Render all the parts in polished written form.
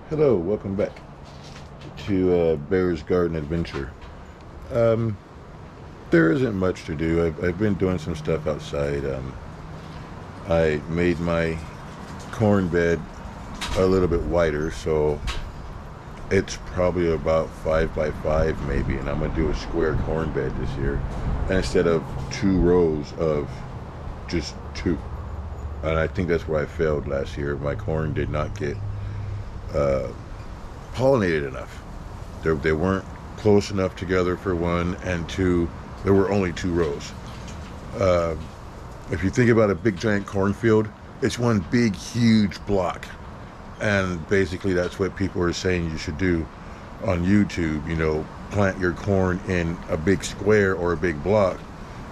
Hello, welcome back to Bear's Garden Adventure. There isn't much to do. I've been doing some stuff outside. I made my corn bed a little bit wider, so it's probably about 5 by 5 maybe, and I'm gonna do a square corn bed this year instead of 2 rows of just 2. And I think that's where I failed last year. My corn did not get pollinated enough. They weren't close enough together for one, and two, there were only 2 rows. If you think about a big giant cornfield, it's one big huge block, and basically that's what people are saying you should do on YouTube. You know, plant your corn in a big square or a big block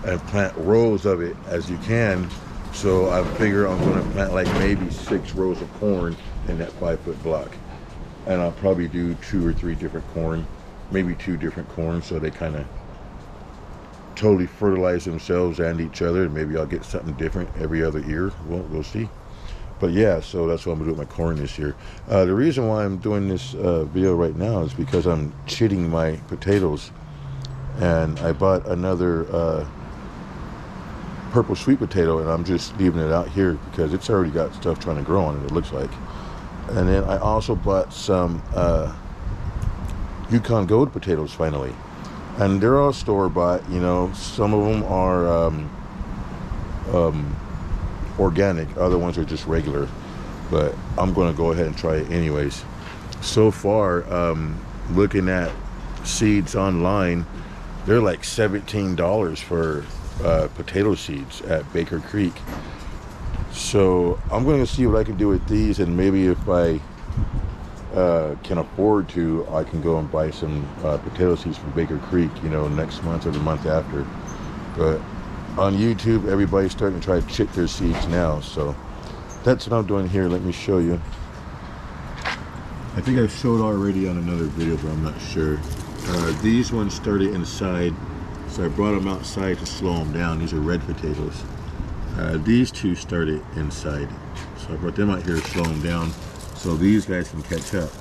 and plant rows of it as you can. So I figure I'm going to plant like maybe 6 rows of corn in that 5-foot block, and I'll probably do 2 or 3 different corn, maybe 2 different corn, so they kind of totally fertilize themselves and each other, and maybe I'll get something different every other year. We'll see. But yeah, so that's what I'm gonna do with my corn this year. The reason why I'm doing this video right now is because I'm chitting my potatoes, and I bought another purple sweet potato, and I'm just leaving it out here because it's already got stuff trying to grow on it, it looks like. And then I also bought some Yukon Gold potatoes finally, and they're all store-bought. You know, some of them are organic, other ones are just regular, but I'm going to go ahead and try it anyways. So far, looking at seeds online, they're like $17 for potato seeds at Baker Creek. So I'm going to see what I can do with these, and maybe if I can afford to, I can go and buy some potato seeds from Baker Creek, you know, next month or the month after. But on YouTube, everybody's starting to try to chit their seeds now, so that's what I'm doing here. Let me show you. I think I showed already on another video, but I'm not sure. These ones started inside, so I brought them outside to slow them down. These are red potatoes. These 2 started inside, so I brought them out here to slow them down so these guys can catch up.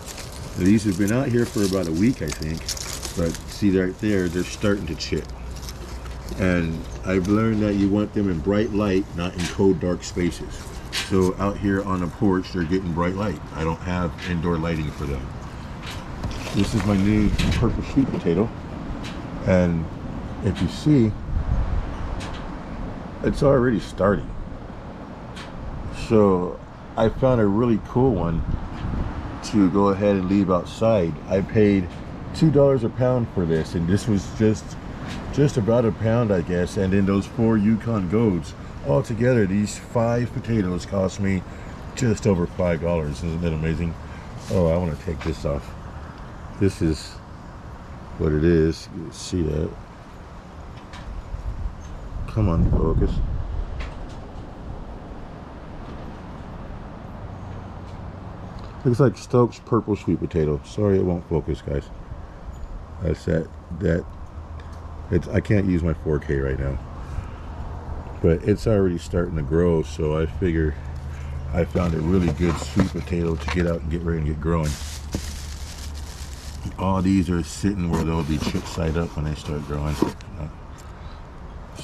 Now, these have been out here for about a week, I think, but see right there, they're starting to chip. And I've learned that you want them in bright light, not in cold, dark spaces. So out here on the porch, they're getting bright light. I don't have indoor lighting for them. This is my new purple sweet potato, and if you see, it's already starting. So I found a really cool one to go ahead and leave outside. I paid $2 a pound for this, and this was just about a pound, I guess. And then those 4 Yukon Golds, altogether these 5 potatoes cost me just over $5. Isn't that amazing? Oh, I want to take this off. This is what it is. You can see that. Come on, focus. Looks like Stokes purple sweet potato. Sorry, it won't focus, guys. That's that. It's, I can't use my 4K right now, but it's already starting to grow. So I figure I found a really good sweet potato to get out and get ready and get growing. All these are sitting where they'll be chip side up when they start growing.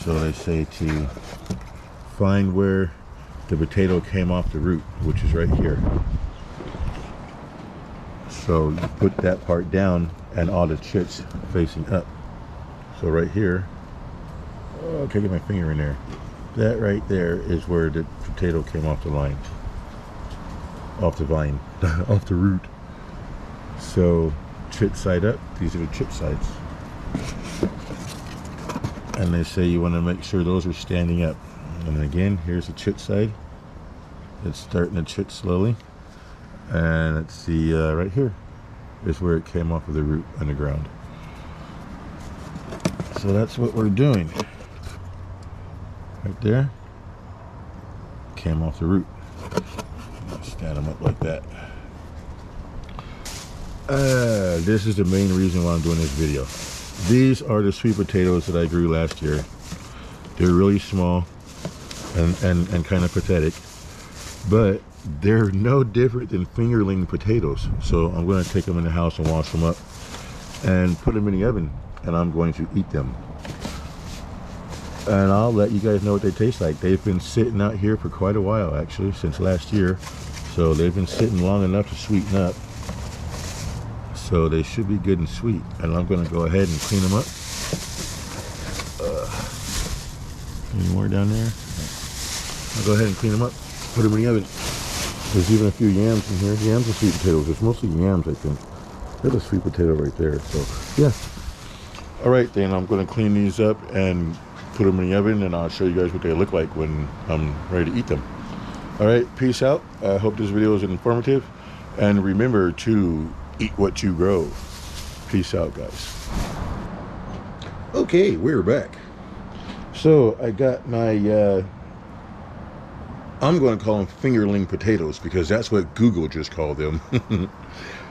So they say to find where the potato came off the root, which is right here. So you put that part down and all the chits facing up. So right here, oh, I can't get my finger in there. That right there is where the potato came off the line, off the vine, off the root. So chit side up, these are the chip sides. And they say you want to make sure those are standing up. And again, here's the chit side. It's starting to chit slowly. And let's see, right here is where it came off of the root underground. So that's what we're doing. Right there, came off the root. Stand them up like that. This is the main reason why I'm doing this video. These are the sweet potatoes that I grew last year. They're really small and kind of pathetic, but they're no different than fingerling potatoes. So I'm going to take them in the house and wash them up and put them in the oven, and I'm going to eat them. And I'll let you guys know what they taste like. They've been sitting out here for quite a while, actually, since last year. So they've been sitting long enough to sweeten up. So they should be good and sweet. And I'm going to go ahead and clean them up. Any more down there? I'll go ahead and clean them up, put them in the oven. There's even a few yams in here. Yams are sweet potatoes. It's mostly yams, I think. There's a sweet potato right there. So, yeah. All right, then I'm going to clean these up and put them in the oven, and I'll show you guys what they look like when I'm ready to eat them. All right, peace out. I hope this video was informative, and remember to eat what you grow. Peace out, guys. Okay, we're back. So I got my I'm going to call them fingerling potatoes because that's what Google just called them.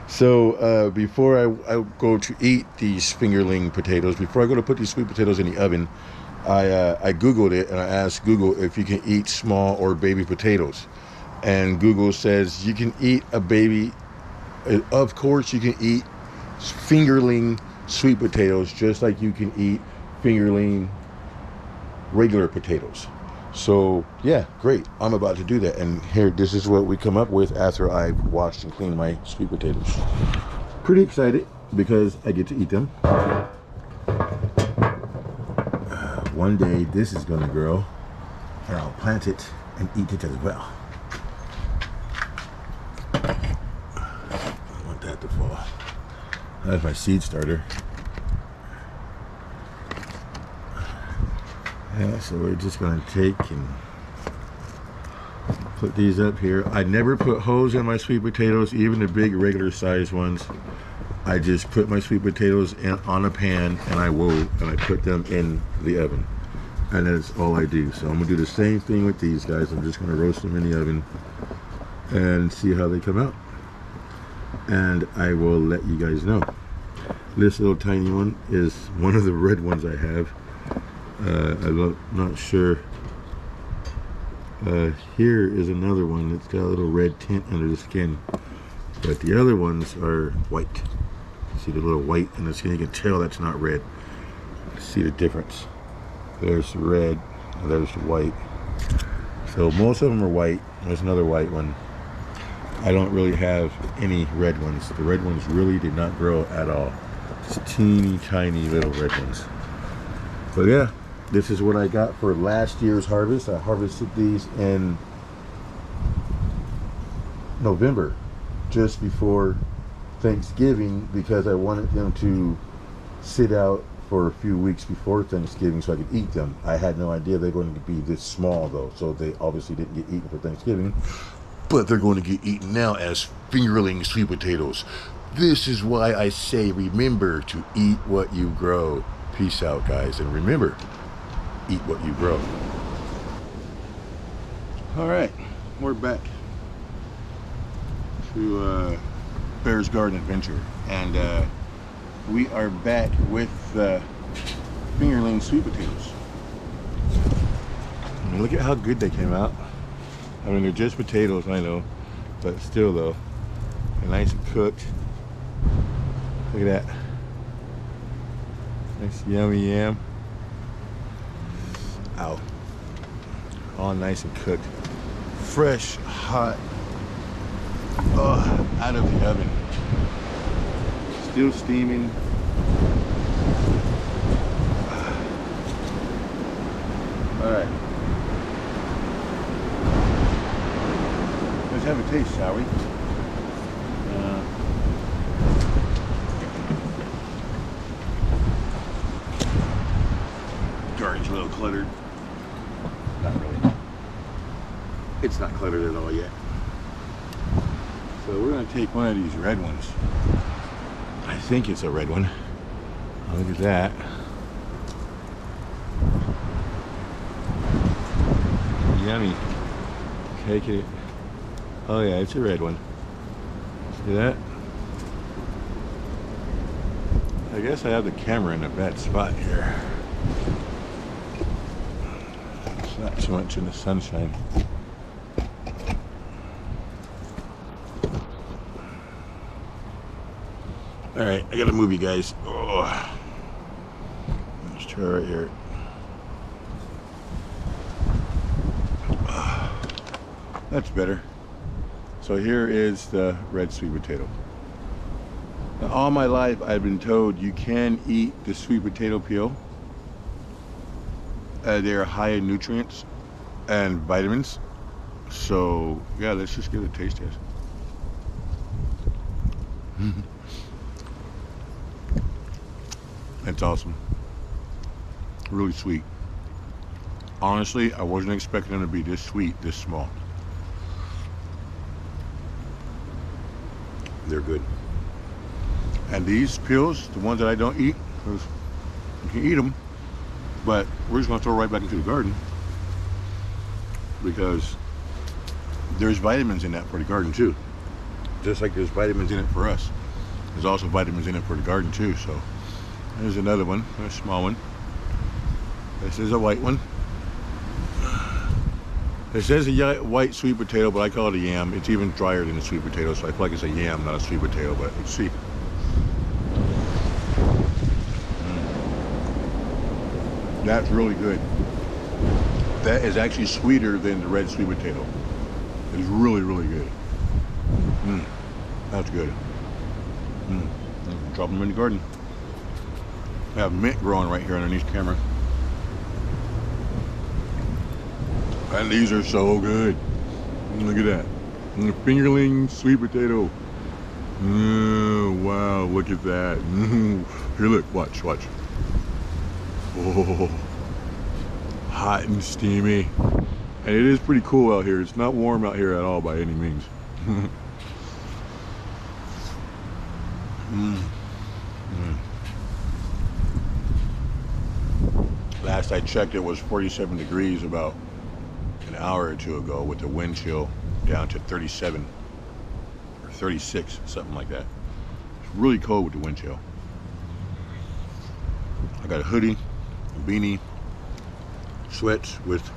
So before I go to eat these fingerling potatoes, before I go to put these sweet potatoes in the oven, I Googled it, and I asked Google if you can eat small or baby potatoes. And Google says you can eat a baby, of course you can eat fingerling sweet potatoes just like you can eat fingerling regular potatoes. So yeah, great. I'm about to do that. And here, this is what we come up with after I've washed and cleaned my sweet potatoes. Pretty excited because I get to eat them. One day this is gonna grow, and I'll plant it and eat it as well. I want that to fall. That's my seed starter. Yeah, so we're just gonna take and put these up here. I never put holes in my sweet potatoes, even the big regular size ones. I just put my sweet potatoes on a pan, and I put them in the oven, and that's all I do. So I'm gonna do the same thing with these guys. I'm just gonna roast them in the oven and see how they come out, and I will let you guys know. This little tiny one is one of the red ones I have. I'm not sure. Here is another one that's got a little red tint under the skin, but the other ones are white. See the little white in the skin? You can tell that's not red. See the difference? There's the red, and there's the white. So most of them are white. There's another white one. I don't really have any red ones. The red ones really did not grow at all. Just teeny tiny little red ones. But yeah, this is what I got for last year's harvest. I harvested these in November, just before Thanksgiving, because I wanted them to sit out for a few weeks before Thanksgiving so I could eat them. I had no idea they're going to be this small though, so they obviously didn't get eaten for Thanksgiving, but they're going to get eaten now as fingerling sweet potatoes. This is why I say remember to eat what you grow. Peace out, guys, and remember, eat what you grow. All right, we're back to Bear's Garden Adventure, and we are back with fingerling sweet potatoes. I mean, look at how good they came out. I mean, they're just potatoes, I know, but still though, they're nice and cooked. Look at that. Nice yummy yam. Ow. All nice and cooked. Fresh, hot, out of the oven. Still steaming. All right. Let's have a taste, shall we? Garden's a little cluttered. Not really. It's not cluttered at all yet. So we're going to take one of these red ones. I think it's a red one. Look at that. Yummy. Take it. Oh yeah, it's a red one. See that? I guess I have the camera in a bad spot here. It's not too much in the sunshine. All right, I gotta move you guys. Oh. Let's try right here. That's better. So here is the red sweet potato. Now, all my life I've been told you can eat the sweet potato peel. They're high in nutrients and vitamins. So yeah, let's just give it a taste test. That's awesome. Really sweet. Honestly, I wasn't expecting them to be this sweet, this small. They're good. And these peels, the ones that I don't eat, because you can eat them, but we're just gonna throw right back into the garden because there's vitamins in that for the garden too. Just like there's vitamins in it for us. There's also vitamins in it for the garden too. So there's another one, a small one. This is a white one. It says a white sweet potato, but I call it a yam. It's even drier than a sweet potato, so I feel like it's a yam, not a sweet potato, but let's see. That's really good. That is actually sweeter than the red sweet potato. It's really, really good. That's good. Drop them in the garden. I have mint growing right here underneath the camera. And these are so good. Look at that. Fingerling sweet potato. Oh, wow, look at that. Here, look, watch. Oh, hot and steamy. And it is pretty cool out here. It's not warm out here at all by any means. Last I checked, it was 47 degrees about an hour or two ago with the wind chill down to 37 or 36, something like that. It's really cold with the wind chill. I got a hoodie, a beanie, sweats with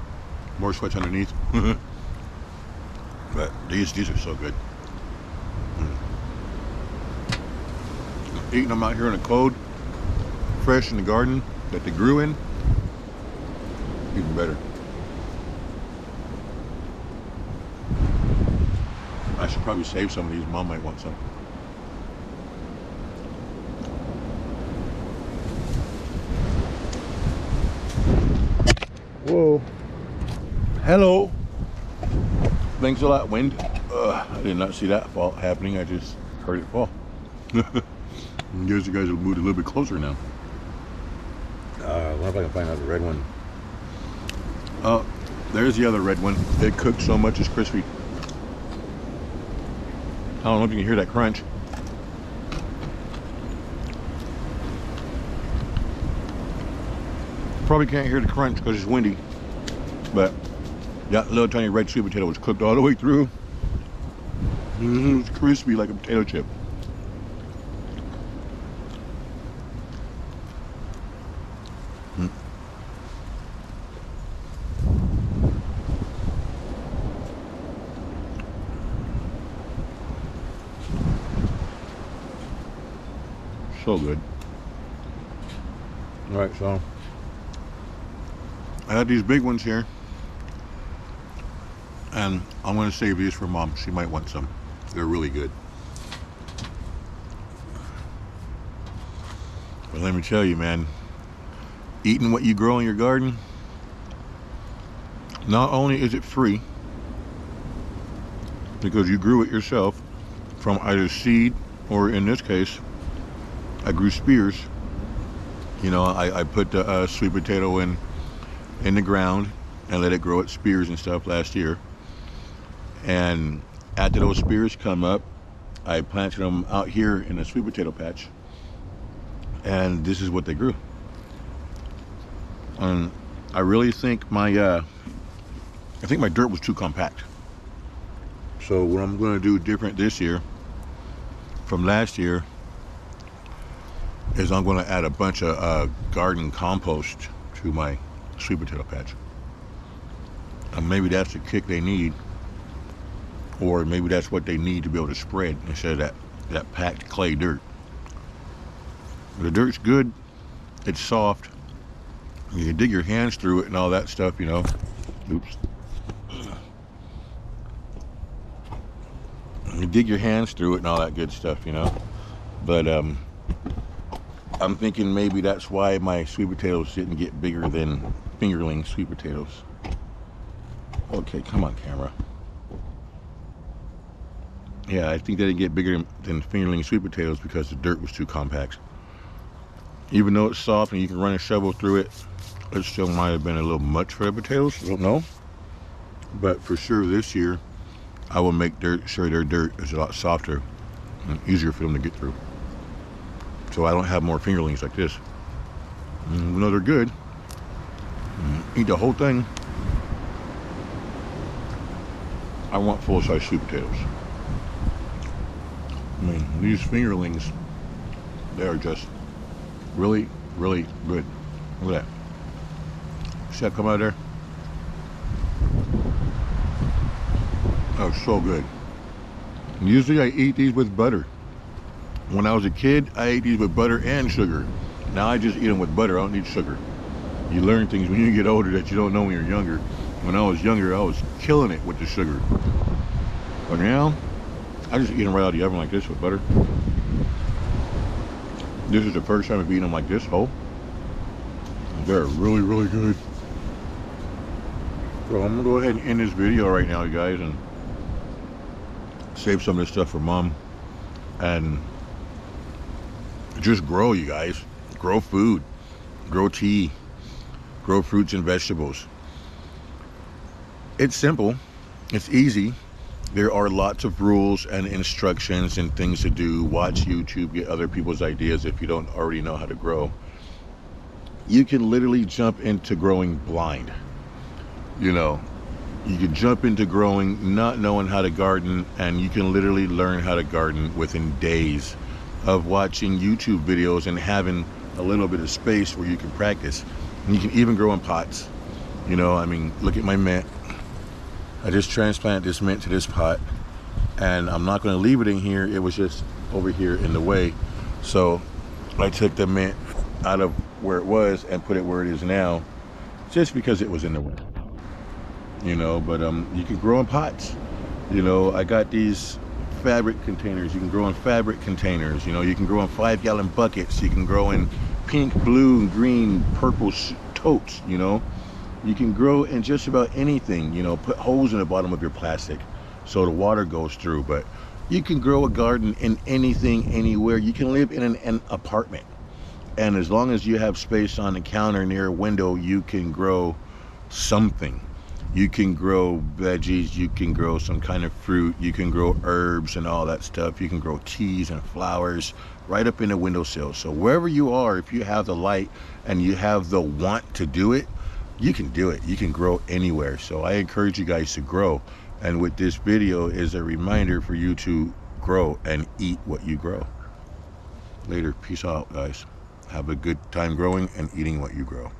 more sweats underneath. But these are so good. Eating them out here in the cold, fresh in the garden that they grew in, even better. I should probably save some of these. Mom might want some. Whoa. Hello. Thanks a lot, wind. I did not see that fall happening. I just heard it fall. I guess you guys will move a little bit closer now. I wonder if I can find another red one. Oh, there's the other red one. It cooked so much it's crispy. I don't know if you can hear that crunch. Probably can't hear the crunch because it's windy. But that little tiny red sweet potato was cooked all the way through. It's crispy like a potato chip. So good. All right, so I got these big ones here, and I'm going to save these for Mom. She might want some. They're really good. But let me tell you, man, eating what you grow in your garden, not only is it free, because you grew it yourself from either seed or, in this case, I grew spears. You know, I put the sweet potato in the ground and let it grow its spears and stuff last year. And after those spears come up, I planted them out here in a sweet potato patch. And this is what they grew. And I really think my dirt was too compact. So what I'm going to do different this year from last year is I'm going to add a bunch of garden compost to my sweet potato patch. And maybe that's the kick they need, or maybe that's what they need to be able to spread instead of that packed clay dirt. The dirt's good. It's soft. You can dig your hands through it and all that stuff, you know. Oops. You dig your hands through it and all that good stuff, you know. But I'm thinking maybe that's why my sweet potatoes didn't get bigger than fingerling sweet potatoes. Okay, come on, camera. Yeah, I think they didn't get bigger than fingerling sweet potatoes because the dirt was too compact. Even though it's soft and you can run a shovel through it, it still might have been a little much for the potatoes. I don't know. But for sure this year, I will make sure their dirt is a lot softer and easier for them to get through. So I don't have more fingerlings like this. Even though they're good, eat the whole thing. I want full-size sweet potatoes. I mean, these fingerlings, they are just really, really good. Look at that. See that come out of there? Oh, so good. Usually I eat these with butter. When I was a kid, I ate these with butter and sugar. Now I just eat them with butter. I don't need sugar. You learn things when you get older that you don't know when you're younger. When I was younger, I was killing it with the sugar. But now, I just eat them right out of the oven like this with butter. This is the first time I've eaten them like this whole. They're really, really good. So I'm gonna go ahead and end this video right now, you guys, and save some of this stuff for Mom. And just grow, you guys. Grow food. Grow tea. Grow fruits and vegetables. It's simple. It's easy. There are lots of rules and instructions and things to do. Watch YouTube, get other people's ideas if you don't already know how to grow. You can literally jump into growing blind. You know, you can jump into growing not knowing how to garden, and you can literally learn how to garden within days of watching YouTube videos and having a little bit of space where you can practice. And you can even grow in pots. You know, I mean, look at my mint. I just transplanted this mint to this pot, and I'm not going to leave it in here. It was just over here in the way. So I took the mint out of where it was and put it where it is now, just because it was in the way. You know, but you can grow in pots. You know, I got these fabric containers. You can grow in fabric containers. You know, you can grow in 5-gallon buckets. You can grow in pink, blue, green, purple totes, you know. You can grow in just about anything, you know. Put holes in the bottom of your plastic so the water goes through. But you can grow a garden in anything, anywhere. You can live in an apartment. And as long as you have space on the counter near a window, you can grow something. You can grow veggies, you can grow some kind of fruit, you can grow herbs and all that stuff. You can grow teas and flowers right up in the windowsill. So wherever you are, if you have the light and you have the want to do it, you can do it. You can grow anywhere. So I encourage you guys to grow. And with this video is a reminder for you to grow and eat what you grow. Later. Peace out, guys. Have a good time growing and eating what you grow.